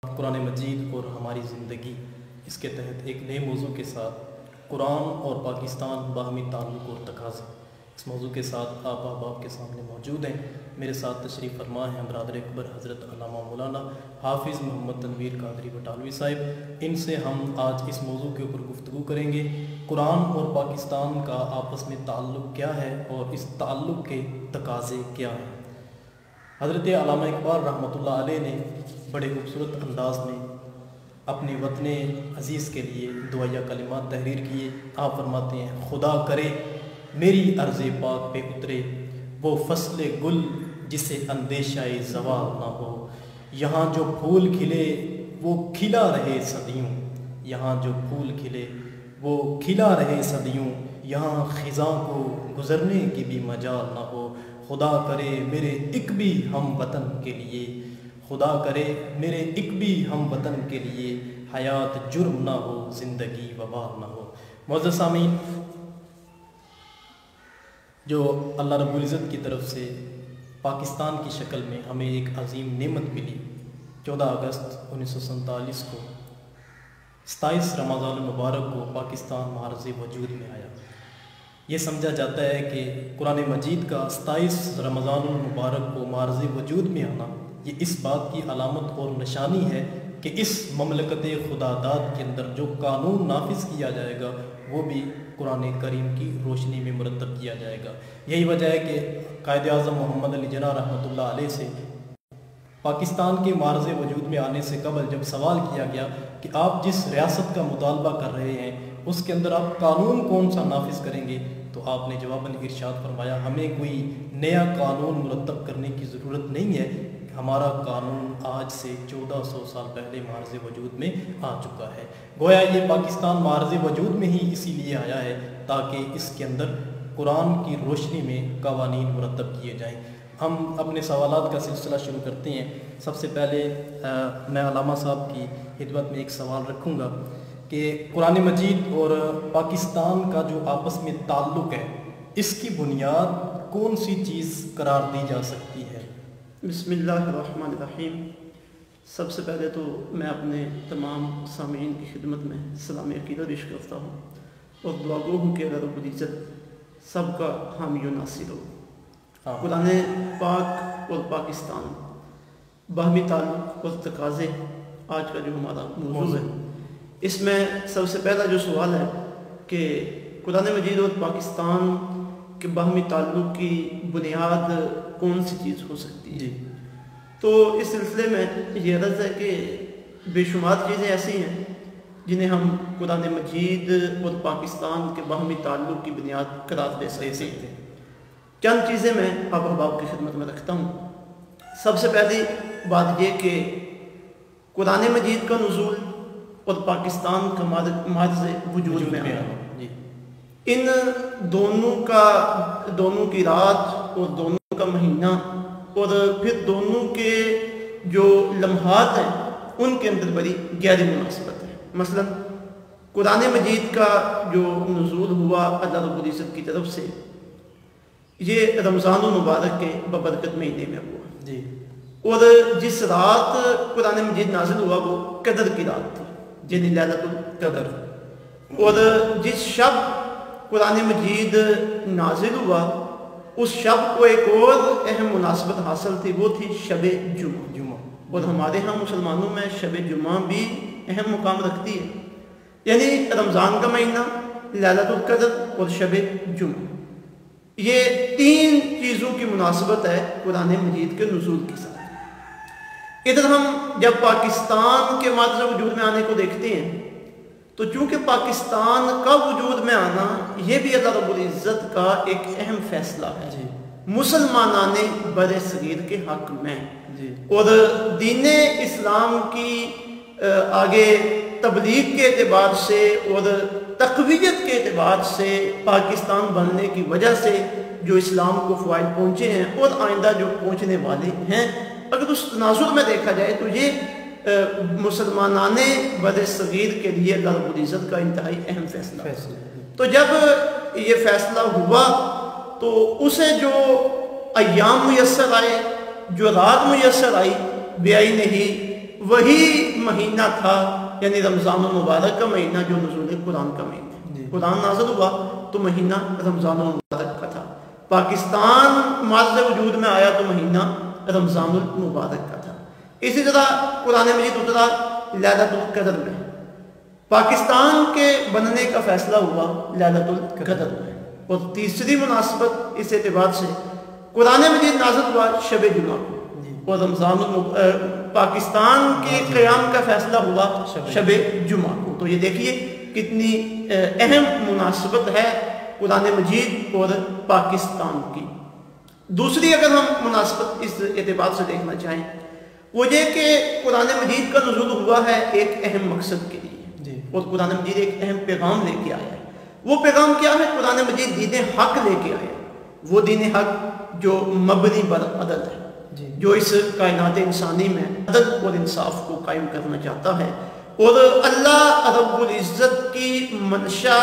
قرآن مجید اور ہماری زندگی، اس کے تحت ایک نئے موضوع کے ساتھ قرآن اور پاکستان باہمی تعلق اور تقاضے، اس موضوع کے ساتھ آپ احباب کے سامنے موجود ہیں۔ میرے ساتھ تشریف فرما ہیں برادر اکبر حضرت علامہ مولانا حافظ محمد تنویر قادری بٹالوی صاحب۔ ان سے ہم آج اس موضوع کے اوپر گفتگو کریں گے، قرآن اور پاکستان کا آپس میں تعلق کیا ہے اور اس تعلق کے تقاضے کیا ہیں۔ حضرت علامہ اقبال رحمۃ اللہ علیہ نے بڑے خوبصورت انداز میں اپنے وطن عزیز کے لیے دعائیہ کلمات تحریر کیے۔ آپ فرماتے ہیں، خدا کرے میری عرض پاک پہ اترے وہ فصل گل جسے اندیشہ زوال نہ ہو، یہاں جو پھول کھلے وہ کھلا رہے صدیوں، یہاں جو پھول کھلے وہ کھلا رہے صدیوں، یہاں خزاں کو گزرنے کی بھی مجال نہ ہو، خدا کرے میرے ایک بھی ہم وطن کے لیے، خدا کرے میرے ایک بھی ہم وطن کے لیے حیات جرم نہ ہو، زندگی وبال نہ ہو۔ معزز سامعین، جو اللہ رب العزت کی طرف سے پاکستان کی شکل میں ہمیں ایک عظیم نعمت ملی، 14 اگست 1947 کو 27 رمضان المبارک کو پاکستان معرض وجود میں آیا۔ یہ سمجھا جاتا ہے کہ قرآن مجید کا 27 رمضان المبارک کو معرض وجود میں آنا یہ اس بات کی علامت اور نشانی ہے کہ اس مملکت خدا داد کے اندر جو قانون نافذ کیا جائے گا وہ بھی قرآن کریم کی روشنی میں مرتب کیا جائے گا۔ یہی وجہ ہے کہ قائد اعظم محمد علی جناح رحمۃ اللہ علیہ سے پاکستان کے معرض وجود میں آنے سے قبل جب سوال کیا گیا کہ آپ جس ریاست کا مطالبہ کر رہے ہیں اس کے اندر آپ قانون کون سا نافذ کریں گے، تو آپ نے جواباً ارشاد فرمایا، ہمیں کوئی نیا قانون مرتب کرنے کی ضرورت نہیں ہے، ہمارا قانون آج سے 1400 سال پہلے معرض وجود میں آ چکا ہے۔ گویا یہ پاکستان معرض وجود میں ہی اسی لیے آیا ہے تاکہ اس کے اندر قرآن کی روشنی میں قوانین مرتب کیے جائیں۔ ہم اپنے سوالات کا سلسلہ شروع کرتے ہیں۔ سب سے پہلے میں علامہ صاحب کی خدمت میں ایک سوال رکھوں گا کہ قرآن مجید اور پاکستان کا جو آپس میں تعلق ہے، اس کی بنیاد کون سی چیز قرار دی جا سکتی ہے؟ بسم اللہ الرحمن الرحیم۔ سب سے پہلے تو میں اپنے تمام سامعین کی خدمت میں سلام عقیدت پیش کرتا ہوں اور دعا گو ہوں کہ اللہ رب العزت سب کا حامی و ناصر ہو۔ قرآن پاک اور پاکستان باہمی تعلق اور تقاضے آج کا جو ہمارا موضوع ہے، اس میں سب سے پہلا جو سوال ہے کہ قرآن مجید اور پاکستان کے باہمی تعلق کی بنیاد کون سی چیز ہو سکتی ہے؟ تو اس سلسلے میں یہ عرض ہے کہ بے شمار چیزیں ایسی ہیں جنہیں ہم قرآن مجید اور پاکستان کے باہمی تعلق کی بنیاد قرار دے سکتے ہیں۔ چند چیزیں میں آپ احباب کی خدمت میں رکھتا ہوں۔ سب سے پہلی بات یہ کہ قرآن مجید کا نزول اور پاکستان کا معرض وجود میں آنا، ان دونوں کی رات اور دونوں کا مہینہ اور پھر دونوں کے جو لمحات ہیں ان کے اندر بڑی گہری مناسبت ہے۔ مثلا قرآن مجید کا جو نزول ہوا اللہ رب العزت کی طرف سے، یہ رمضان المبارک کے ببرکت مہینے میں ہوا، اور جس رات قرآن مجید نازل ہوا وہ قدر کی رات تھی، یعنی لیلۃ القدر، اور جس شب قرآن مجید نازل ہوا اس شب کو ایک اور اہم مناسبت حاصل تھی، وہ تھی شب جمعہ، اور ہمارے ہاں مسلمانوں میں شب جمعہ بھی اہم مقام رکھتی ہے، یعنی رمضان کا مہینہ، لیلۃ القدر اور شب جمعہ، یہ تین چیزوں کی مناسبت ہے قرآن مجید کے نزول کے ساتھ۔ ادھر ہم جب پاکستان کے معرض وجود میں آنے کو دیکھتے ہیں تو چونکہ پاکستان کا وجود میں آنا یہ بھی اللہ رب العزت کا ایک اہم فیصلہ ہے مسلمانان بر صغیر کے حق میں، اور دین اسلام کی آگے تبلیغ کے اعتبار سے اور تقویت کے اعتبار سے پاکستان بننے کی وجہ سے جو اسلام کو فوائد پہنچے ہیں اور آئندہ جو پہنچنے والے ہیں، اگر اس تناظر میں دیکھا جائے تو یہ مسلمانان بر صغیر کے لیے اللہ رب العزت کا انتہائی اہم فیصلہ ہے۔ تو جب یہ فیصلہ ہوا تو اسے جو ایام میسر آئے، جو رات میسر آئی بے آئی نہیں، وہی مہینہ تھا یعنی رمضان المبارک کا مہینہ جو نزول قرآن کا مہینہ ہے. قرآن نازل ہوا تو مہینہ رمضان المبارک کا تھا. پاکستان معرض وجود میں آیا تو مہینہ رمضان المبارک کا تھا. اسی طرح قرآن مجید اترا لیلۃ القدر میں. پاکستان کے بننے کا فیصلہ ہوا لیلۃ القدر میں. اور تیسری مناسبت اس اعتبار سے قرآن مجید نازل ہوا شب جمعہ کو اور پاکستان کے قیام کا فیصلہ ہوا شب جمعہ کو. تو یہ دیکھیے کتنی اہم مناسبت ہے قرآن مجید اور پاکستان کی. دوسری اگر ہم مناسبت اس اعتبار سے دیکھنا چاہیں وہ یہ کہ قرآن مجید کا نزول ہوا ہے ایک اہم مقصد کے لیے اور قرآن مجید ایک اہم پیغام لے کے آیا ہے. وہ پیغام کیا ہے؟ قرآن مجید دین حق لے کے آیا. وہ دین حق جو مبنی بر عدل ہے، جو اس کائنات انسانی میں عدل اور انصاف کو قائم کرنا چاہتا ہے اور اللہ رب العزت کی منشا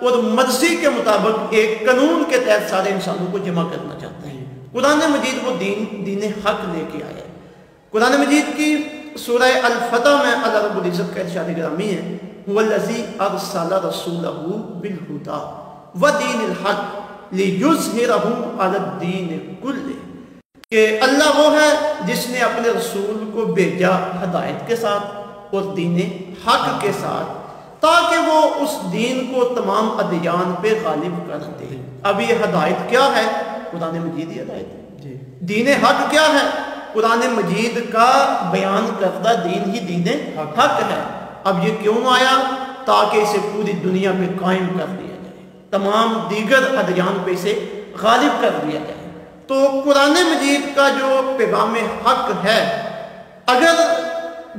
اور مرضی کے مطابق ایک قانون کے تحت سارے انسانوں کو جمع کرنا چاہتا ہے. قرآن مجید وہ دین حق لے کے آیا ہے. قرآن مجید کی سورہ الفتح میں اللہ رب العزت کا ارشاد گرامی ہے هو الذی ارسل رسولہ بالہدی ودین الحق لیظہرہ علی الدین کلہ، کہ اللہ وہ ہے جس نے اپنے رسول کو بھیجا ہدایت کے ساتھ اور دین حق کے ساتھ تاکہ وہ اس دین کو تمام ادیان پہ غالب کر دے. اب یہ ہدایت کیا ہے؟ قرآن مجید ہی ہدایت ہے. دین حق کیا ہے؟ قرآن مجید کا بیان کردہ دین ہی دین حق ہے. اب یہ کیوں آیا؟ تاکہ اسے پوری دنیا میں قائم کر دیا جائے، تمام دیگر ادیان پہ اسے غالب کر دیا جائے. تو قرآن مجید کا جو پیغام حق ہے، اگر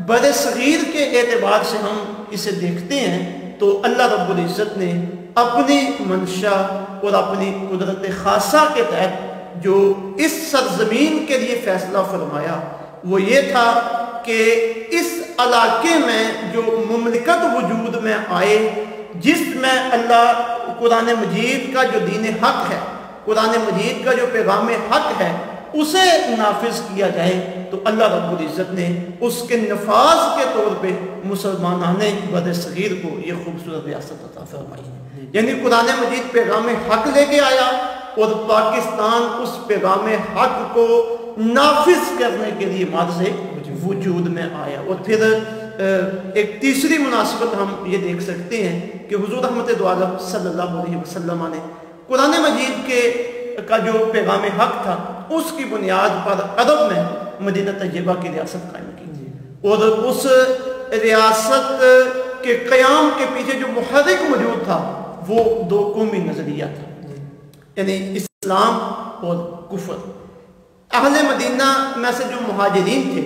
بر صغیر کے اعتبار سے ہم اسے دیکھتے ہیں تو اللہ رب العزت نے اپنی منشا اور اپنی قدرت خاصہ کے تحت جو اس سرزمین کے لیے فیصلہ فرمایا وہ یہ تھا کہ اس علاقے میں جو مملکت وجود میں آئے جس میں اللہ قرآن مجید کا جو دین حق ہے، قرآن مجید کا جو پیغام حق ہے اسے نافذ کیا جائے. تو اللہ رب العزت نے اس کے نفاذ کے طور پہ مسلمانان بر صغیر کو یہ خوبصورت ریاست عطا فرمائی. یعنی قرآن مجید پیغام حق لے کے آیا اور پاکستان اس پیغام حق کو نافذ کرنے کے لیے معرض وجود میں آیا. اور پھر ایک تیسری مناسبت ہم یہ دیکھ سکتے ہیں کہ حضور رحمت دو عالم صلی اللہ علیہ وسلم نے قرآن مجید کا جو پیغام حق تھا اس کی بنیاد پر عرب میں مدینہ طیبہ کی ریاست قائم کی اور اس ریاست کے قیام کے پیچھے جو محرک موجود تھا وہ دو قومی نظریہ تھا، یعنی اسلام اور کفر. اہل مدینہ میں سے جو مہاجرین تھے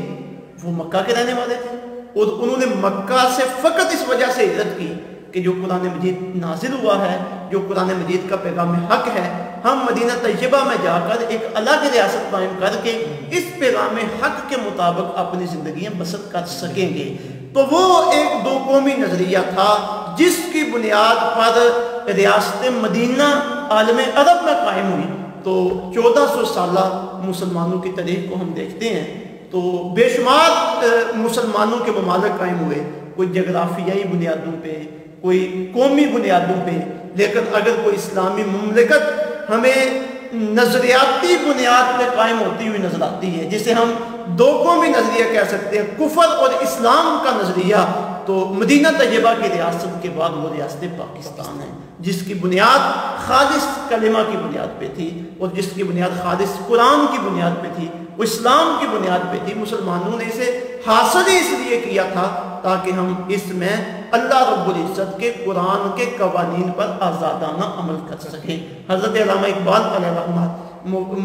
وہ مکہ کے رہنے والے تھے اور انہوں نے مکہ سے فقط اس وجہ سے ہجرت کی کہ جو قرآن مجید نازل ہوا ہے، جو قرآن مجید کا پیغام حق ہے، ہم مدینہ طیبہ میں جا کر ایک الگ ریاست قائم کر کے اس پیغام حق کے مطابق اپنی زندگیاں بسر کر سکیں گے. تو وہ ایک دو قومی نظریہ تھا جس کی بنیاد پر ریاست مدینہ عالم عرب میں قائم ہوئی. تو 1400 سالہ مسلمانوں کی تاریخ کو ہم دیکھتے ہیں تو بے شمار مسلمانوں کے ممالک قائم ہوئے، کوئی جغرافیائی بنیادوں پہ، کوئی قومی بنیادوں پہ. لیکن اگر کوئی اسلامی مملکت ہمیں نظریاتی بنیاد پہ قائم ہوتی ہوئی نظر آتی ہے، جسے ہم دو قومی نظریہ کہہ سکتے ہیں، کفر اور اسلام کا نظریہ، تو مدینہ طیبہ کی ریاست کے بعد وہ ریاست پاکستان ہے جس کی بنیاد خالص کلمہ کی بنیاد پہ تھی اور جس کی بنیاد خالص قرآن کی بنیاد پہ تھی، وہ اسلام کی بنیاد پہ تھی. مسلمانوں نے اسے حاصل ہی اس لیے کیا تھا تاکہ ہم اس میں اللہ رب العزت کے قرآن کے قوانین پر آزادانہ عمل کر سکیں. حضرت علامہ اقبال علیہ رحمت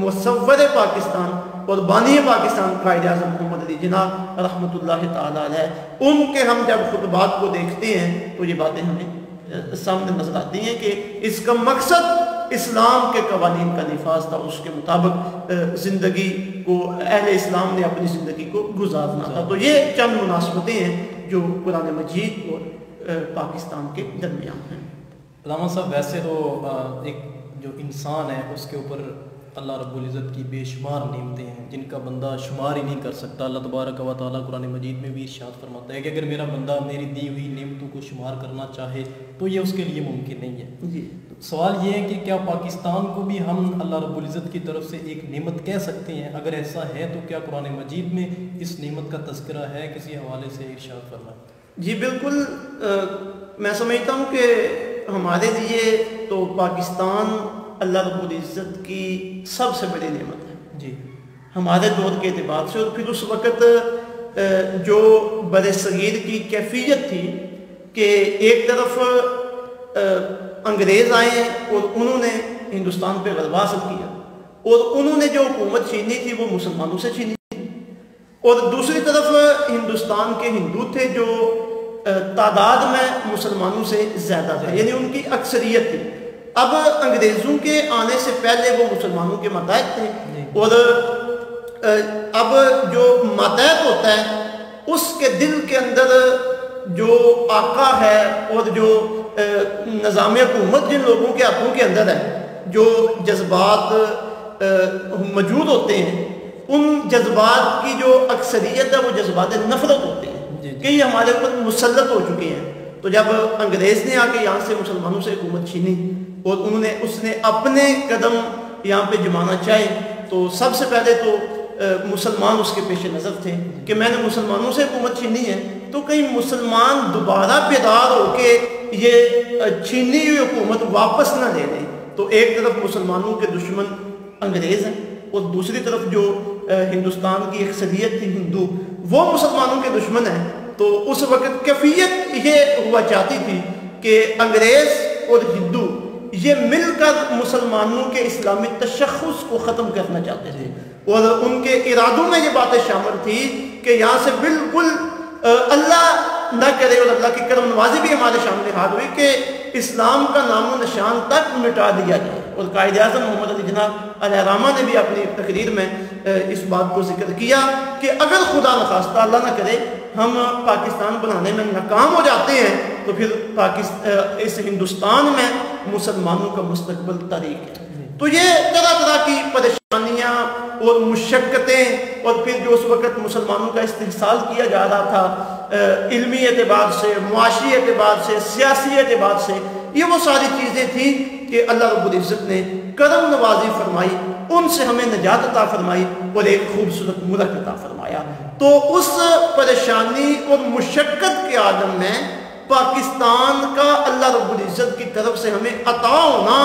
مصور پاکستان اور بانی پاکستان قائد اعظم محمد علی جناح رحمۃ اللہ تعالی علیہ، ان کے ہم جب خطبات کو دیکھتے ہیں تو یہ باتیں ہمیں سامنے نظر آتی ہیں کہ اس کا مقصد اسلام کے قوانین کا نفاذ تھا، اس کے مطابق زندگی کو اہل اسلام نے اپنی زندگی کو گزارنا تھا. تو یہ چند مناسبتیں ہیں جو قرآن مجید اور پاکستان کے درمیان ہیں. علامہ صاحب، ویسے تو ایک جو انسان ہے اس کے اوپر اللہ رب العزت کی بے شمار نعمتیں ہیں جن کا بندہ شمار ہی نہیں کر سکتا۔ اللہ تبارک و تعالیٰ قرآن مجید میں بھی ارشاد فرماتا ہے کہ اگر میرا بندہ میری دی ہوئی نعمتوں کو شمار کرنا چاہے تو یہ اس کے لیے ممکن نہیں ہے۔ جی سوال یہ ہے کہ کیا پاکستان کو بھی ہم اللہ رب العزت کی طرف سے ایک نعمت کہہ سکتے ہیں؟ اگر ایسا ہے تو کیا قرآن مجید میں اس نعمت کا تذکرہ ہے؟ کسی حوالے سے ارشاد فرمائیں۔ جی بالکل، میں سمجھتا ہوں کہ ہمارے لیے تو پاکستان اللہ رب العزت کی سب سے بڑی نعمت ہے جی، ہمارے دور کے اعتبار سے۔ اور پھر اس وقت جو بر صغیر کی کیفیت تھی کہ ایک طرف انگریز آئے ہیں اور انہوں نے ہندوستان پہ غلبہ حاصل کیا، اور انہوں نے جو حکومت چھینی تھی وہ مسلمانوں سے چھینی تھی، اور دوسری طرف ہندوستان کے ہندو تھے جو تعداد میں مسلمانوں سے زیادہ تھے، یعنی ان کی اکثریت تھی۔ اب انگریزوں کے آنے سے پہلے وہ مسلمانوں کے ماتحت تھے، اور اب جو ماتحت ہوتا ہے اس کے دل کے اندر جو آقا ہے اور جو نظام حکومت جن لوگوں کے ہاتھوں کے اندر ہے، جو جذبات موجود ہوتے ہیں، ان جذبات کی جو اکثریت ہے وہ جذبات نفرت ہوتے ہیں کہ یہ ہمارے اوپر مسلط ہو چکے ہیں۔ تو جب انگریز نے آ کے یہاں سے مسلمانوں سے حکومت چھینی اور اس نے اپنے قدم یہاں پہ جمانا چاہے، تو سب سے پہلے تو مسلمان اس کے پیش نظر تھے کہ میں نے مسلمانوں سے حکومت چھینی ہے تو کہیں مسلمان دوبارہ بیدار ہو کے یہ چھینی ہوئی حکومت واپس نہ لے لیں۔ تو ایک طرف مسلمانوں کے دشمن انگریز ہیں اور دوسری طرف جو ہندوستان کی اکثریت تھی ہندو، وہ مسلمانوں کے دشمن ہیں۔ تو اس وقت کیفیت یہ ہوا چاہتی تھی کہ انگریز اور ہندو یہ مل کر مسلمانوں کے اسلامی تشخص کو ختم کرنا چاہتے تھے، اور ان کے ارادوں میں یہ باتیں شامل تھی کہ یہاں سے بالکل اللہ نہ کرے اور اللہ کی کرم نوازی بھی ہمارے سامنے حال ہوئی کہ اسلام کا نام و نشان تک مٹا دیا جائے۔ اور قائد اعظم محمد علی جناح علیہ الرحمہ نے بھی اپنی تقریر میں اس بات کو ذکر کیا کہ اگر خدا نخواستہ اللہ نہ کرے ہم پاکستان بنانے میں ناکام ہو جاتے ہیں تو پھر اس ہندوستان میں مسلمانوں کا مستقبل تاریک ہے۔ تو یہ طرح طرح کی پریشانیاں اور مشقتیں، اور پھر جو اس وقت مسلمانوں کا استحصال کیا جا رہا تھا علمی اعتبار سے، معاشی اعتبار سے، سیاسی اعتبار سے، یہ وہ ساری چیزیں تھیں کہ اللہ رب العزت نے کرم نوازی فرمائی، ان سے ہمیں نجات عطا فرمائی اور ایک خوبصورت ملک عطا فرمایا۔ تو اس پریشانی اور مشقت کے عالم میں پاکستان کا اللہ رب العزت کی طرف سے ہمیں عطا ہونا،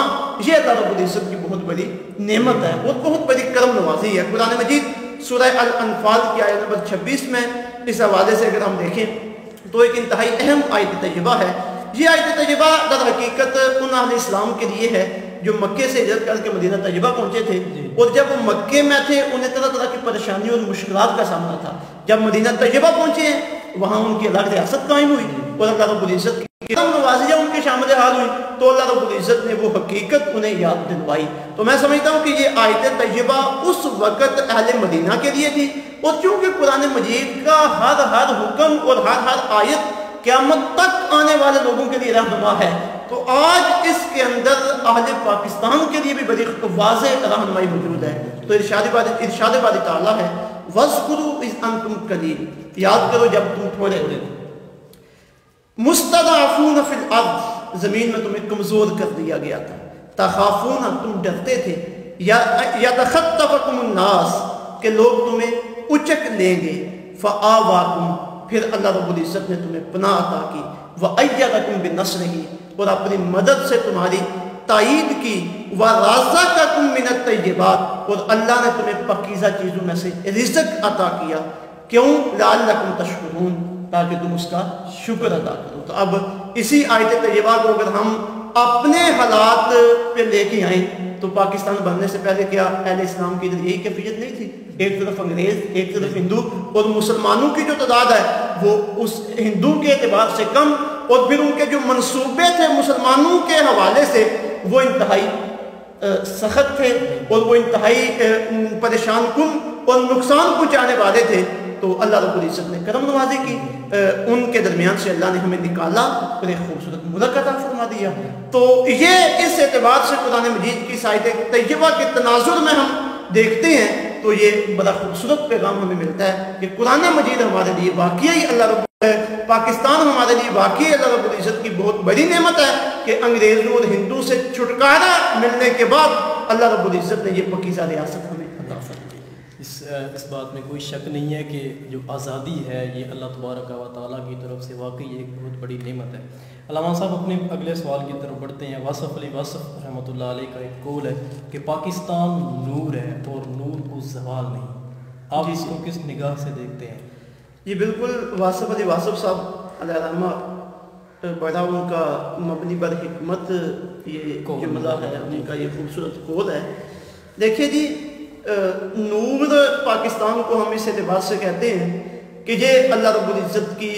یہ اللہ رب العزت کی بہت بڑی نعمت ہے اور بہت بڑی کرم نوازی ہے۔ قرآن مجید سورہ الانفال کی آیت نمبر 26 میں اس حوالے سے اگر ہم دیکھیں تو ایک انتہائی اہم آیت تجربہ ہے۔ یہ آیت تجربہ در حقیقت ان اہل اسلام کے لیے ہے جو مکے سے ہجرت کر کے مدینہ طیبہ پہنچے تھے، اور جب وہ مکے میں تھے انہیں طرح طرح کی پریشانیوں اور مشکلات کا سامنا تھا۔ جب مدینہ طیبہ پہنچے ہیں وہاں ان کی الگ ریاست قائم ہوئی اور اللہ رب العزت کی کرم نوازیاں ان کے شامل حال ہوئی، تو اللہ رب العزت نے وہ حقیقت انہیں یاد دلوائی۔ تو میں سمجھتا ہوں کہ یہ آیت طیبہ اس وقت اہل مدینہ کے لیے تھی، اور چونکہ قرآن مجید کا ہر حکم اور ہر آیت قیامت تک آنے والے لوگوں کے لیے رہنما ہے، تو آج اس کے اندر اہل پاکستان کے لیے بھی بڑی واضح رہنمائی موجود ہے۔ تو ارشاد باری تعالیٰ ہے وَاذْكُرُوا إِذْ أَنْتُمْ قَلِيلٌ، یاد کرو جب تم تھوڑے تھے، مُسْتَضْعَفُونَ فِي الْأَرْضِ، زمین میں تمہیں کمزور کر دیا گیا تھا، تَخَافُونَ، تم ڈرتے تھے، يَتَخَطَّفَكُمُ النَّاسُ، کہ لوگ تمہیں اچک لیں گے، فَآوَاكُمْ، پھر اللہ رب العزت نے تمہیں پناہ عطا کی، وَأَيَّدَكُمْ بِنَصْرِهِ، اور اپنی مدد سے تمہاری تائید کی، وَرَزَقَكُمْ مِنَ الطَّيِّبَاتِ، اور اللہ نے تمہیں پاکیزہ چیزوں میں سے رزق عطا کیا، کیوں؟ لَعَلَّكُمْ تَشْكُرُونَ، تاکہ تم اس کا شکر ادا کرو۔ تو اب اسی آیت طیبہ کو اگر ہم اپنے حالات پہ لے کے آئیں تو پاکستان بننے سے پہلے کیا اہل اسلام کی یہی کیفیت نہیں تھی؟ ایک طرف انگریز، ایک طرف ہندو، اور مسلمانوں کی جو تعداد ہے وہ اس ہندو کے اعتبار سے کم، اور پھر ان کے جو منصوبے تھے مسلمانوں کے حوالے سے وہ انتہائی سخت تھے، اور وہ انتہائی پریشان کن اور نقصان پہنچانے والے تھے۔ تو اللہ رب العزت نے کرم نوازی کی، ان کے درمیان سے اللہ نے ہمیں نکالا اور ایک خوبصورت ملک عطا فرما دیا۔ تو یہ اس اعتبار سے قرآن مجید کی آیت طیبہ کے تناظر میں ہم دیکھتے ہیں تو یہ بڑا خوبصورت پیغام ہمیں ملتا ہے کہ قرآن مجید ہمارے لیے واقعی اللہ رب پاکستان ہمارے لیے واقعی اللہ رب العزت کی بہت بڑی نعمت ہے کہ انگریزوں اور ہندو سے چھٹکارا ملنے کے بعد اللہ رب العزت نے یہ پاکیزہ ریاست ہمیں عطا فرمائی۔ اس بات میں کوئی شک نہیں ہے کہ جو آزادی ہے یہ اللہ تبارک و تعالیٰ کی طرف سے واقعی ایک بہت بڑی نعمت ہے۔ علامہ صاحب اپنے اگلے سوال کی طرف بڑھتے ہیں۔ واصف علی واصف رحمۃ اللہ علیہ کا ایک قول ہے کہ پاکستان نور ہے اور نور کو زوال نہیں، آپ اس کو کس نگاہ سے دیکھتے ہیں؟ یہ بالکل واصف علی واصف صاحب علیہ رحمہ بڑا ان کا مبنی بر حکمت یہ جملہ ہے، ان کا یہ خوبصورت قول ہے۔ دیکھیے جی، نور پاکستان کو ہم اس اعتبار سے کہتے ہیں کہ یہ اللہ رب العزت کی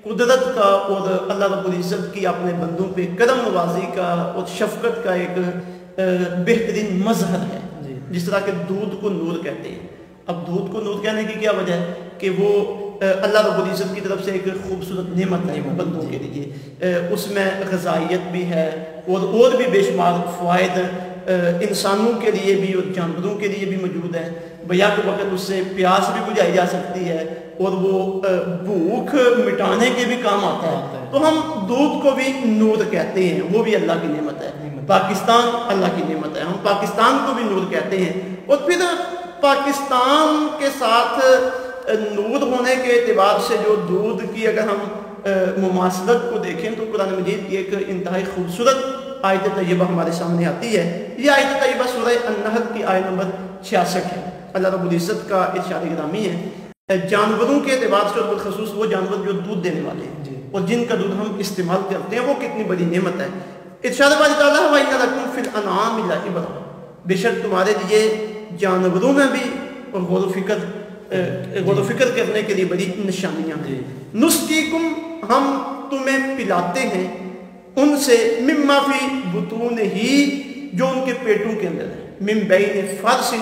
قدرت کا اور اللہ رب العزت کی اپنے بندوں پہ کرم نوازی کا اور شفقت کا ایک بہترین مظہر ہے، جس طرح کہ دودھ کو نور کہتے ہیں۔ اب دودھ کو نور کہنے کی کیا وجہ ہے کہ وہ اللہ رب العزت کی طرف سے ایک خوبصورت نعمت ہے بندوں کے لیے، اس میں غذائیت بھی ہے اور بھی بے شمار فوائد انسانوں کے لیے بھی اور جانوروں کے لیے بھی موجود ہے۔ بیک وقت اس سے پیاس بھی بجھائی جا سکتی ہے اور وہ بھوک مٹانے کے بھی کام آتا ہے۔ تو ہم دودھ کو بھی نور کہتے ہیں، وہ بھی اللہ کی نعمت ہے۔ پاکستان اللہ کی نعمت ہے، ہم پاکستان کو بھی نور کہتے ہیں۔ اور پھر پاکستان کے ساتھ نور ہونے کے اعتبار سے جو دودھ کی اگر ہم مماثلت کو دیکھیں تو قرآن مجید کی ایک انتہائی خوبصورت آیت طیبہ ہمارے سامنے آتی ہے۔ یہ آیت طیبہ سورہ النحل کی آیت نمبر 66 ہے۔ اللہ رب العزت کا ارشاد گرامی ہے، جانوروں کے اعتبار سے اور بالخصوص وہ جانور جو دودھ دینے والے ہیں اور جن کا دودھ ہم استعمال کرتے ہیں، وہ کتنی بڑی نعمت ہے۔ ارشاد باری تعالیٰ وَإِنَّ لَكُمْ فِي الْأَنْعَامِ لَعِبْرَةً، بے شک تمہارے لیے جانوروں میں بھی اور غور و فکر کرنے کے لیے بڑی نشانیاں ہیں۔ نُسْقِيكُمْ، ہم تمہیں پلاتے ہیں ان سے مما فی بطون ہی، جو ان کے پیٹوں کے اندر ہے، من بین فرث،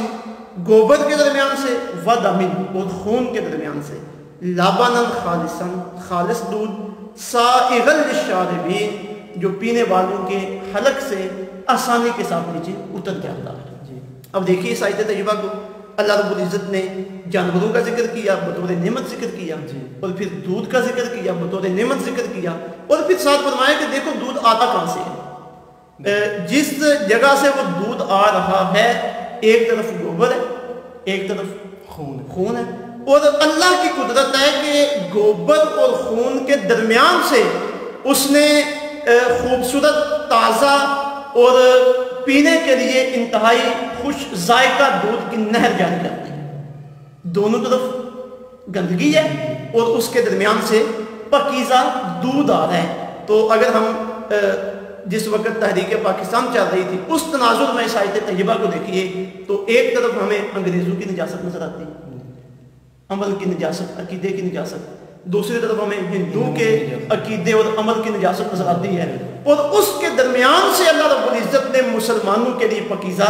گوبر کے درمیان سے، ودم، اور خون کے درمیان سے، لبنا خالصا، خالص دودھ، سائغا للشاربین، جو پینے والوں کے حلق سے آسانی کے ساتھ نیچے اتر جاتا ہے۔ اب دیکھیے اس آیت طیبہ کو، اللہ رب العزت نے جانوروں کا ذکر کیا، بطور نعمت ذکر کیا، اور پھر دودھ کا ذکر کیا، بطور نعمت ذکر کیا، اور پھر ساتھ فرمایا کہ دیکھو دودھ آتا کہاں سے ہے۔ جس جگہ سے وہ دودھ آ رہا ہے، ایک طرف گوبر ہے، ایک طرف خون ہے، اور اللہ کی قدرت ہے کہ گوبر اور خون کے درمیان سے اس نے خوبصورت تازہ اور پینے کے لیے انتہائی خوش ذائقہ دودھ کی نہر جاری کرتے ہیں۔ دونوں طرف گندگی ہے اور اس کے درمیان سے پاکیزہ دودھ آ رہا ہے۔ تو اگر ہم جس وقت تحریک پاکستان چل رہی تھی اس تناظر میں اس آیت طیبہ کو دیکھیے تو ایک طرف ہمیں انگریزوں کی نجاست نظر آتی ہے، عمل کی نجاست، عقیدے کی نجاست، دوسری طرف ہمیں ہندو کے عقیدے اور عمل کی نجاست نظر آتی ہے، اور اس کے درمیان سے اللہ رب العزت نے مسلمانوں کے لیے پاکیزہ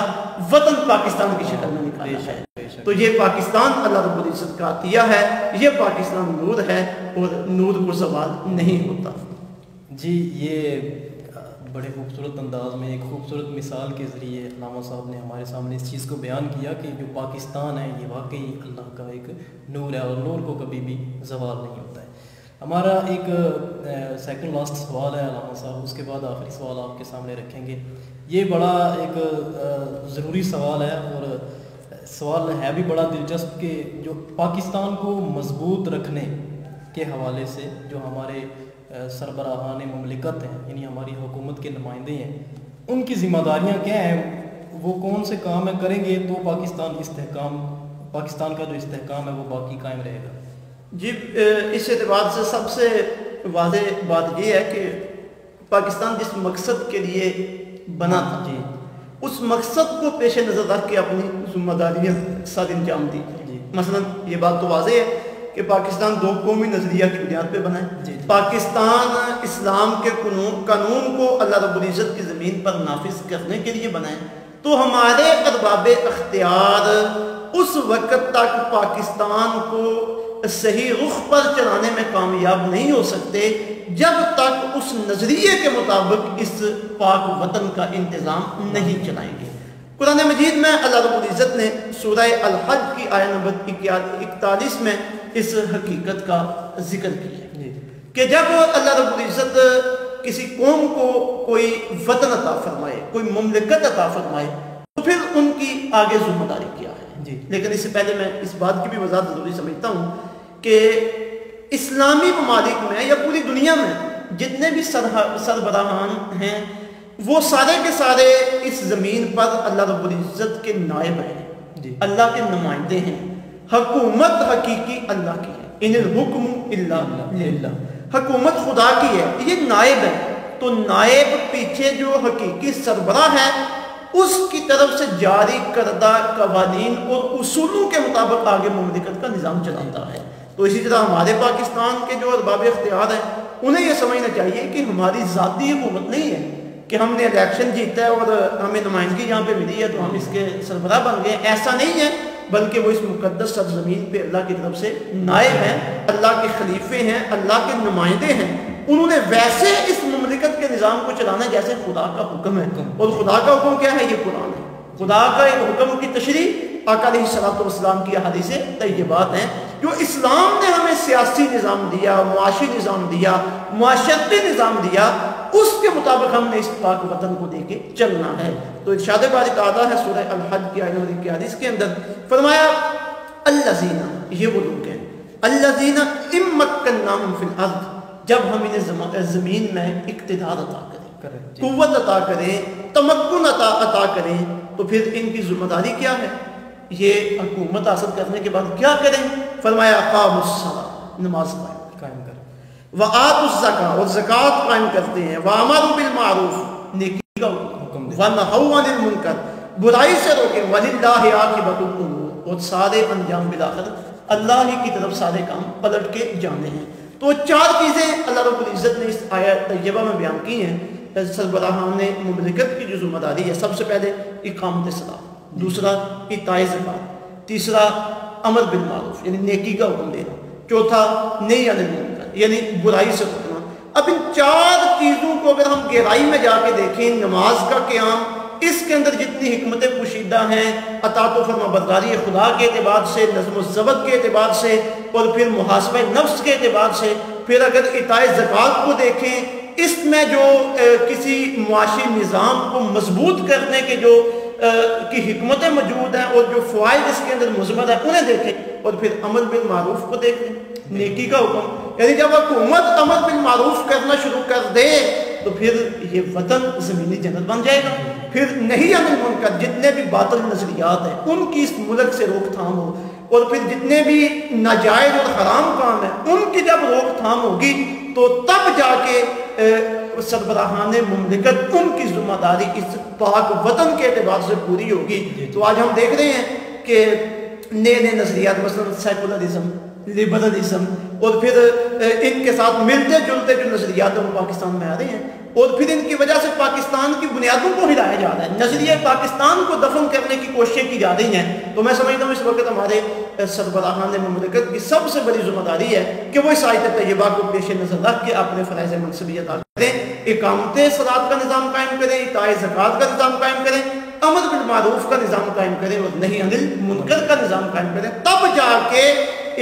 وطن پاکستان کی شکل میں نکالا ہے۔ تو یہ پاکستان اللہ رب العزت کا عطیہ ہے، یہ پاکستان نور ہے اور نور کو زوال نہیں ہوتا۔ جی، یہ بڑے خوبصورت انداز میں ایک خوبصورت مثال کے ذریعے علامہ صاحب نے ہمارے سامنے اس چیز کو بیان کیا کہ جو پاکستان ہے یہ واقعی اللہ کا ایک نور ہے اور نور کو کبھی بھی زوال نہیں ہوتا ہے۔ ہمارا ایک سیکنڈ لاسٹ سوال ہے علامہ صاحب، اس کے بعد آخری سوال آپ کے سامنے رکھیں گے۔ یہ بڑا ایک ضروری سوال ہے اور سوال ہے بھی بڑا دلچسپ کہ جو پاکستان کو مضبوط رکھنے کے حوالے سے جو ہمارے سربراہان مملکت ہیں، یعنی ہماری حکومت کے نمائندے ہیں، ان کی ذمہ داریاں کیا ہیں، وہ کون سے کام کریں گے تو پاکستان کا جو استحکام ہے وہ باقی قائم رہے گا؟ جی، اس اعتبار سے سب سے واضح بات یہ ہے کہ پاکستان جس مقصد کے لیے بنا تھا، جی، اس مقصد کو پیش نظر رکھ کے اپنی ذمہ داریاں ساتھ انجام دی۔ مثلا یہ بات تو واضح ہے کہ پاکستان دو قومی نظریہ کی بنیاد پہ بنا ہے۔ پاکستان اسلام کے قانون کو اللہ رب العزت کی زمین پر نافذ کرنے کے لیے بنا ہے۔ تو ہمارے ارباب اختیار اس وقت تک پاکستان کو صحیح رخ پر چلانے میں کامیاب نہیں ہو سکتے جب تک اس نظریے کے مطابق اس پاک وطن کا انتظام نہیں چلائیں گے۔ قرآن مجید میں اللہ رب العزت نے سورہ الحج کی آیت نمبر 41 میں اس حقیقت کا ذکر کیا ہے کہ جب اللہ رب العزت کسی قوم کو کوئی وطن عطا فرمائے، کوئی مملکت عطا فرمائے، تو پھر ان کی آگے ذمہ داری کیا ہے۔ لیکن اس سے پہلے میں اس بات کی بھی وضاحت ضروری سمجھتا ہوں کہ اسلامی ممالک میں یا پوری دنیا میں جتنے بھی سربراہان ہیں وہ سارے کے سارے اس زمین پر اللہ رب العزت کے نائب ہیں، اللہ کے نمائندے ہیں۔ حکومت حقیقی اللہ کی ہے، ان الحکم الا للہ، حکومت خدا کی ہے، یہ نائب ہے۔ تو نائب پیچھے جو حقیقی سربراہ ہے اس کی طرف سے جاری کردہ قوانین اور اصولوں کے مطابق آگے مملکت کا نظام چلاتا ہے۔ تو اسی طرح ہمارے پاکستان کے جو ارباب اختیار ہیں انہیں یہ سمجھنا چاہیے کہ ہماری ذاتی حکومت نہیں ہے کہ ہم نے الیکشن جیتا ہے اور ہمیں نمائندگی یہاں پہ ملی ہے تو ہم اس کے سربراہ بن گئے، ایسا نہیں ہے، بلکہ وہ اس مقدس سرزمین پہ اللہ کی طرف سے نائب ہیں، اللہ کے خلیفے ہیں، اللہ کے نمائندے ہیں۔ انہوں نے ویسے اس مملکت کے نظام کو چلانا جیسے خدا کا حکم ہے، اور خدا کا حکم کیا ہے؟ یہ قرآن ہے۔ خدا کا حکم کی تشریح آقا علیہ الصلوۃ والسلام کی احادیث طیبات ہیں۔ جو اسلام نے ہمیں سیاسی نظام دیا، معاشی نظام دیا، معاشرتی نظام دیا، اس کے مطابق ہم نے اس پاک وطن کو دے کے چلنا ہے۔ تو ارشاد باری تعالیٰ ہے سورہ الحج کی آیت نمبر 41 کے اندر فرمایا الذین، یہ وہ لوگ ہیں الذین ان مکناہم فی الارض، جب ہم انہیں زمین میں اقتدار عطا کریں، قوت عطا کریں، تمکن عطا کریں، تو پھر ان کی ذمہ داری کیا ہے؟ یہ حکومت حاصل کرنے کے بعد کیا کریں؟ فرمایا اقاموا الصلاۃ، نماز قائم کریں، وآتوا الزکاۃ، اور زکوٰۃ قائم کرتے ہیں، وامروا بالمعروف، نیکی کا حکم دیں، ونہوا عن المنکر، برائی سے روکیں، وللہ عاقبۃ الامور، اور سارے انجام بالآخر اللہ ہی کی طرف سارے کام پلٹ کے جانے ہیں۔ تو چار چیزیں اللہ رب العزت نے اس آیت طیبہ میں بیان کی ہیں سربراہان مملکت کی جو ذمہ داری ہے۔ سب سے پہلے اقامت صلاۃ، دوسرا ایتاء زکوٰۃ، تیسرا امر بالمعروف یعنی نیکی کا حکم دینا، چوتھا نہی عن المنکر یعنی برائی سے روکنا۔ اب ان چار چیزوں کو اگر ہم گہرائی میں جا کے دیکھیں، نماز کا قیام، اس کے اندر جتنی حکمتیں پوشیدہ ہیں، اطاعت و فرما برداری خدا کے اعتبار سے، نظم و ضبط کے اعتبار سے، اور پھر محاسبہ نفس کے اعتبار سے، پھر اگر ایتاء زکوٰۃ کو دیکھیں، اس میں جو کسی معاشی نظام کو مضبوط کرنے کے جو کی حکمتیں موجود ہیں اور جو فوائد اس کے اندر مضمر ہیں انہیں دیکھیں، اور پھر امر بالمعروف کو دیکھیں، نیکی کا حکم، یعنی جب حکومت امر بالمعروف کرنا شروع کر دے تو پھر یہ وطن زمینی جنت بن جائے گا۔ پھر نہیں عن المنکر، جتنے بھی باطل نظریات ہیں ان کی اس ملک سے روک تھام ہو، اور پھر جتنے بھی ناجائز اور حرام کام ہیں ان کی جب روک تھام ہوگی تو تب جا کے سربراہان مملکت ان کی ذمہ داری اس پاک وطن کے اعتبار سے پوری ہوگی۔ تو آج ہم دیکھ رہے ہیں کہ نئے نئے نظریات، مثلا سیکولرزم، لبرلزم، اور پھر ان کے ساتھ ملتے جلتے جو نظریات ہیں وہ پاکستان میں آ رہے ہیں، اور پھر ان کی وجہ سے پاکستان کی بنیادوں کو ہلایا جا رہا ہے، نظریہ پاکستان کو دفن کرنے کی کوششیں کی جا رہی ہیں۔ تو میں سمجھتا ہوں اس وقت ہمارے سربراہان مملکت کی سب سے بڑی ذمہ داری ہے کہ وہ اس آیت طیبہ کو پیش نظر رکھ کے اپنے فرائض منصبی ادا کریں، اقامت صلاۃ کا نظام قائم کریں، ایتاء زکوٰۃ کا نظام قائم کریں، امر بالمعروف کا نظام قائم کریں، اور نہی عن المنکر کا نظام قائم کریں، تب جا کے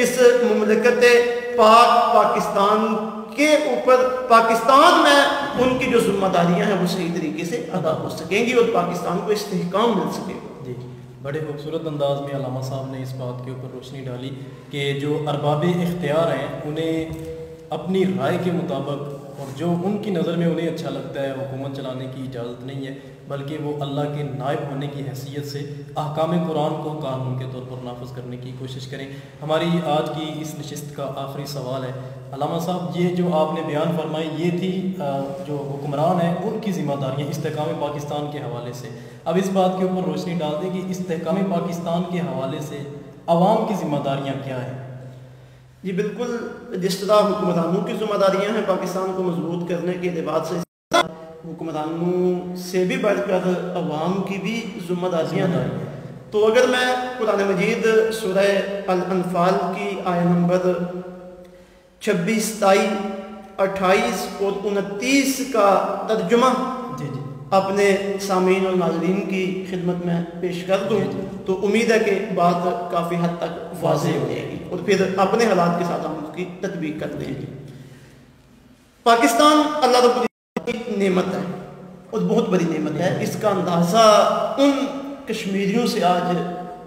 اس مملکت پاک پاکستان کے اوپر، پاکستان میں ان کی جو ذمہ داریاں ہیں وہ صحیح طریقے سے ادا ہو سکیں گی اور پاکستان کو استحکام مل سکے گا۔ جی، بڑے خوبصورت انداز میں علامہ صاحب نے اس بات کے اوپر روشنی ڈالی کہ جو ارباب اختیار ہیں انہیں اپنی رائے کے مطابق اور جو ان کی نظر میں انہیں اچھا لگتا ہے حکومت چلانے کی اجازت نہیں ہے، بلکہ وہ اللہ کے نائب ہونے کی حیثیت سے احکام قرآن کو قانون کے طور پر نافذ کرنے کی کوشش کریں۔ ہماری آج کی اس نشست کا آخری سوال ہے علامہ صاحب، یہ جو آپ نے بیان فرمائی یہ تھی جو حکمران ہیں ان کی ذمہ داریاں استحکام پاکستان کے حوالے سے۔ اب اس بات کے اوپر روشنی ڈال دیں کہ استحکام پاکستان کے حوالے سے عوام کی ذمہ داریاں کیا ہیں؟ جی بالکل، جس طرح حکمرانوں کی ذمہ داریاں ہیں پاکستان کو مضبوط کرنے کے اعتبار سے، حکمرانوں سے بھی بڑھ کر عوام کی بھی ذمہ داریاں ہیں۔ تو اگر میں قرآن مجید سورہ الانفال کی آیت نمبر 26، 27، 28 اور 29 کا ترجمہ اپنے سامعین اور ناظرین کی خدمت میں پیش کر دوں تو امید ہے کہ بات کافی حد تک واضح ہو جائے گی اور پھر اپنے حالات کے ساتھ ہم اس کی تطبیق کر دیں گے۔ پاکستان اللہ رب العزت کی نعمت ہے اور بہت بڑی نعمت ہے۔ اس کا اندازہ ان کشمیریوں سے آج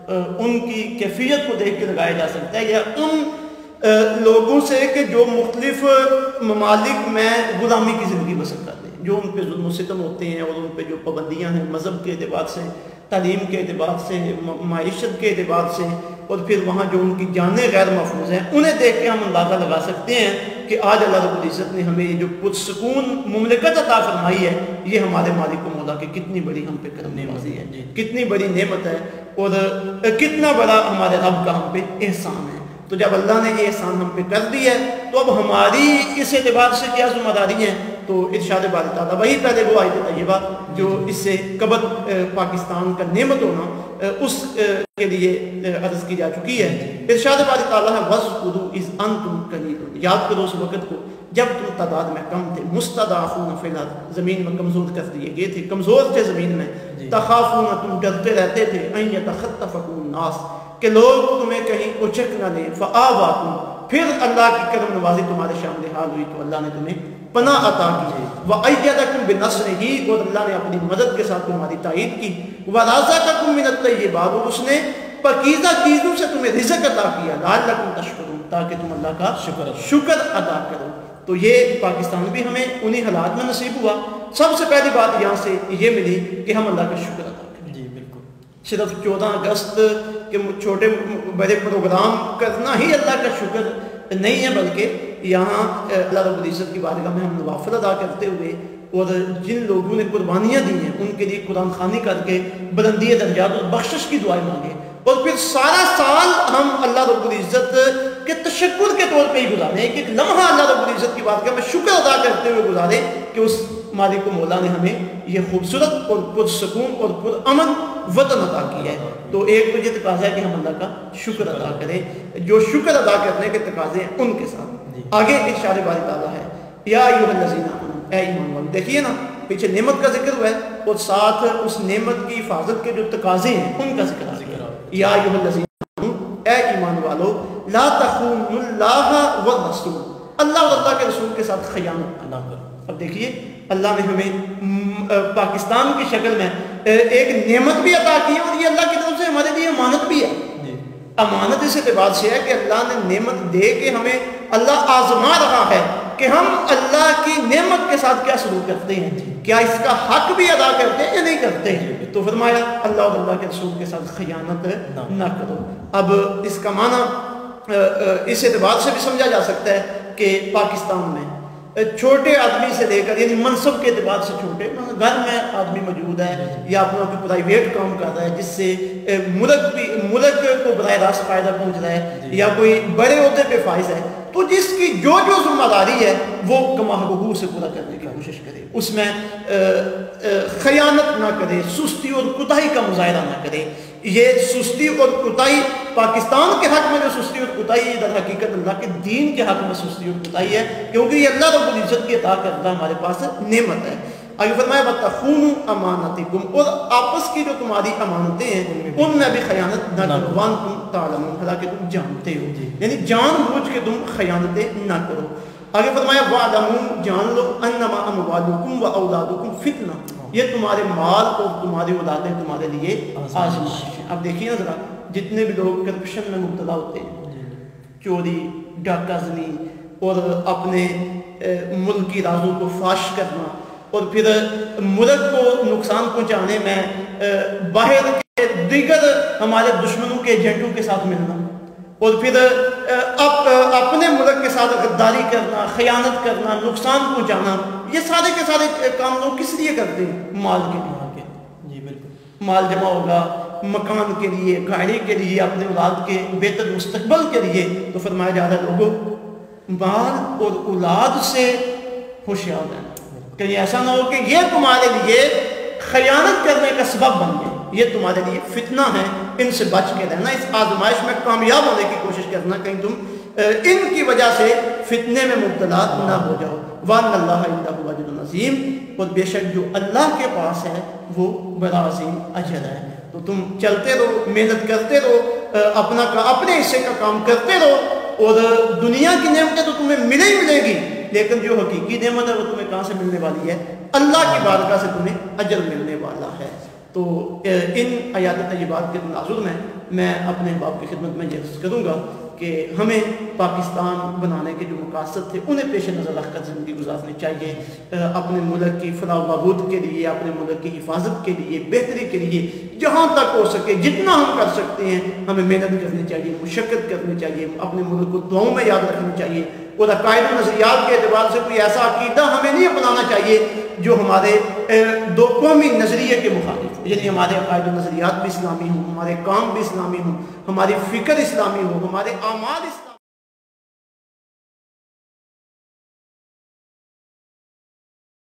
ان کی کیفیت کو دیکھ کے لگایا جا سکتا ہے، یا ان لوگوں سے کہ جو مختلف ممالک میں غلامی کی زندگی بسر کرتے ہیں، جو ان پہ ظلم و ستم ہوتے ہیں اور ان پہ جو پابندیاں ہیں مذہب کے اعتبار سے، تعلیم کے اعتبار سے، معیشت کے اعتبار سے، اور پھر وہاں جو ان کی جانیں غیر محفوظ ہیں، انہیں دیکھ کے ہم اندازہ لگا سکتے ہیں کہ آج اللہ رب العزت نے ہمیں یہ جو پرسکون مملکت عطا فرمائی ہے، یہ ہمارے مالک و مولا کی کتنی بڑی ہم پہ کرم نوازی ہے، کتنی بڑی نعمت ہے اور کتنا بڑا ہمارے رب کا ہم پہ احسان ہے۔ تو جب اللہ نے یہ احسان ہم پہ کر دی ہے تو اب ہماری اس اعتبار سے کیا ذمہ داری ہے؟ تو ارشاد باری تعالیٰ وہی پہلے وہ آیت طیبہ جو اس سے قبل پاکستان کا نعمت ہونا اس کے لیے عرض کی جا چکی ہے۔ ارشاد باری تعالیٰ ہے وَاذْكُرُوا إِذْ أَنْتُمْ قَلِيلٌ، یاد کرو اس وقت کو جب تم تعداد میں کم تھے، مستضعفون فی الارض، زمین میں کمزور کر دیے گئے تھے، کمزور تھے زمین میں، تخافون، تم ڈرتے رہتے تھے، ان یتخطفکم الناس، کہ لوگ تمہیں کہیں اچک نہ لیں، فآواکم، پھر اللہ کی کرم نوازی تمہارے شامل حال ہوئی تو اللہ نے تمہیں پناہ عطا کی، وَأَيَّدَكُمْ بِنَصْرِهِ، اور اللہ نے اپنی مدد کے ساتھ تمہاری تائید کی، وَرَزَقَكُم مِّنَ الطَّيِّبَاتِ، اور اس نے پاکیزہ چیزوں سے تمہیں رزق عطا کیا، لَعَلَّكُمْ تَشْكُرُونَ، تاکہ تم اللہ کا شکر ادا کرو۔ تو یہ پاکستان بھی ہمیں انہی حالات میں نصیب ہوا۔ سب سے پہلی بات یہاں سے یہ ملی کہ ہم اللہ کا شکر ادا کریں۔ جی بالکل، صرف 14 اگست کے چھوٹے بڑے پروگرام کرنا ہی اللہ کا شکر نہیں ہے، بلکہ یہاں اللہ رب العزت کی بارگاہ میں ہم نوافل ادا کرتے ہوئے اور جن لوگوں نے قربانیاں دی ہیں ان کے لیے قرآن خوانی کر کے بلندی درجات اور بخشش کی دعائیں مانگے، اور پھر سارا سال ہم اللہ رب العزت کے تشکر کے طور پہ ہی گزارے، ایک ایک لمحہ اللہ رب العزت کی بارگاہ میں شکر ادا کرتے ہوئے گزارے کہ اس مالک و مولا نے ہمیں یہ خوبصورت اور پرسکون اور پرامن وطن عطا کیا ہے۔ تو ایک تو یہ تقاضا ہے کہ ہم اللہ کا شکر ادا کریں، جو شکر ادا کرنے کے تقاضے ہیں ان کے ساتھ۔ آگے ارشاد باری تعالیٰ ہے یا ایھا الذین آمنوا، اے ایمان والو، دیکھیے نا پیچھے نعمت کا ذکر ہوا ہے اور ساتھ اس نعمت کی حفاظت کے جو تقاضے ہیں ان کا ذکر ہے۔ یا ایھا الذین آمنوا، اے ایمان والو، لا تخونوا اللہ والرسول، اللہ اور اللہ کے رسول کے ساتھ خیانت نہ کرو۔ اب دیکھیے اللہ نے ہمیں پاکستان کی شکل میں ایک نعمت بھی عطا کی ہے اور یہ اللہ کی طرف سے ہمارے لیے امانت بھی ہے۔ امانت اس اعتبار سے ہے کہ اللہ نے نعمت دے کے ہمیں اللہ آزما رہا ہے کہ ہم اللہ کی نعمت کے ساتھ کیا سلوک کرتے ہیں، کیا اس کا حق بھی ادا کرتے ہیں یا نہیں کرتے ہیں۔ تو فرمایا اللہ اور اللہ کے رسول کے ساتھ خیانت نہ کرو۔ اب اس کا معنی اس اعتبار سے بھی سمجھا جا سکتا ہے کہ پاکستان میں چھوٹے آدمی سے لے کر، یعنی منصب کے اعتبار سے چھوٹے، گھر میں آدمی موجود ہے یا اپنا کوئی پرائیویٹ کام کر رہا ہے جس سے ملک کو براہ راست فائدہ پہنچ رہا ہے، یا کوئی بڑے عہدے پہ فائز ہے، تو جس کی جو ذمہ داری ہے وہ کما حقوق سے پورا کرنے کی کوشش کرے، اس میں خیانت نہ کرے، سستی اور کوتاہی کا مظاہرہ نہ کرے۔ یہ سستی اور کوتاہی پاکستان کے حق میں جو سستی اور کوتاہی ہے، در حقیقت اللہ کے دین کے حق میں سستی اور کوتاہی ہے، کیونکہ یہ اللہ رب العزت کی عطا کردہ ہمارے پاس نعمت ہے۔ آگے فرمایا وَتَخُونُوا أَمَانَاتِكُمْ، اور آپس کی جو تمہاری امانتیں ہیں ان میں بھی خیانت نہ کرو، وَأَنْتُمْ تَعْلَمُونَ، حالانکہ تم جانتے ہو، یعنی جان بوجھ کے تم خیانتیں نہ کرو۔ آگے فرمایا وَاعْلَمُوا، جان لو، أَنَّمَا أَمْوَالُكُمْ وَأَوْلَادُكُمْ فِتْنَةٌ، یہ تمہارے مال اور تمہاری اولادیں تمہارے لیے آزمائش ہے۔ اب دیکھیے نا ذرا، جتنے بھی لوگ کرپشن میں مبتلا ہوتے ہیں، چوری، ڈاکہ زنی اور اپنے ملک کی رازوں کو فاش کرنا اور پھر ملک کو نقصان پہنچانے میں باہر کے دیگر ہمارے دشمنوں کے ایجنٹوں کے ساتھ ملنا اور پھر اپنے ملک کے ساتھ غداری کرنا، خیانت کرنا، نقصان پہنچانا، یہ سارے کے سارے کام لوگ کس لیے کرتے ہیں؟ مال کے لیے۔ جی بالکل، مال جمع ہوگا مکان کے لیے، گاڑی کے لیے، اپنے اولاد کے بہتر مستقبل کے لیے۔ تو فرمایا جا رہا ہے لوگوں، مال اور اولاد سے ہوشیار رہنا، کہ ایسا نہ ہو کہ یہ تمہارے لیے خیانت کرنے کا سبب بن گئے، یہ تمہارے لیے فتنہ ہے، ان سے بچ کے رہنا، اس آزمائش میں کامیاب ہونے کی کوشش کرنا، کہیں تم ان کی وجہ سے فتنے میں مبتلا نہ ہو جاؤ۔ وَأَنَّ اللَّهَ عِندَهُ أَجْرٌ عَظِيمٌ، اور بے شک جو اللہ کے پاس ہے وہ بڑا عظیم اجر ہے۔ تو تم چلتے رہو، محنت کرتے رہو، اپنے حصے کا کام کرتے رہو، اور دنیا کی نعمتیں تو تمہیں ملے ہی ملے گی، لیکن جو حقیقی نعمت ہے وہ تمہیں کہاں سے ملنے والی ہے؟ اللہ کی بارگاہ سے تمہیں اجر ملنے والا ہے۔ تو ان آیات طیبات کے تناظر میں میں اپنے باپ کی خدمت میں یہ عرض کروں گا کہ ہمیں پاکستان بنانے کے جو مقاصد تھے انہیں پیش نظر رکھ کر زندگی گزارنی چاہیے، اپنے ملک کی فلاح و بہبود کے لیے، اپنے ملک کی حفاظت کے لیے، بہتری کے لیے جہاں تک ہو سکے جتنا ہم کر سکتے ہیں ہمیں محنت کرنی چاہیے، مشقت کرنی چاہیے، اپنے ملک کو دعاؤں میں یاد رکھنا چاہیے، اور عقائد و نظریات کے اعتبار سے کوئی ایسا عقیدہ ہمیں نہیں اپنانا چاہیے جو ہمارے دو قومی نظریے کے مخالف، یعنی ہمارے عقائد و نظریات بھی اسلامی ہوں، ہمارے کام بھی اسلامی ہوں، ہماری فکر اسلامی ہو، ہمارے اعمال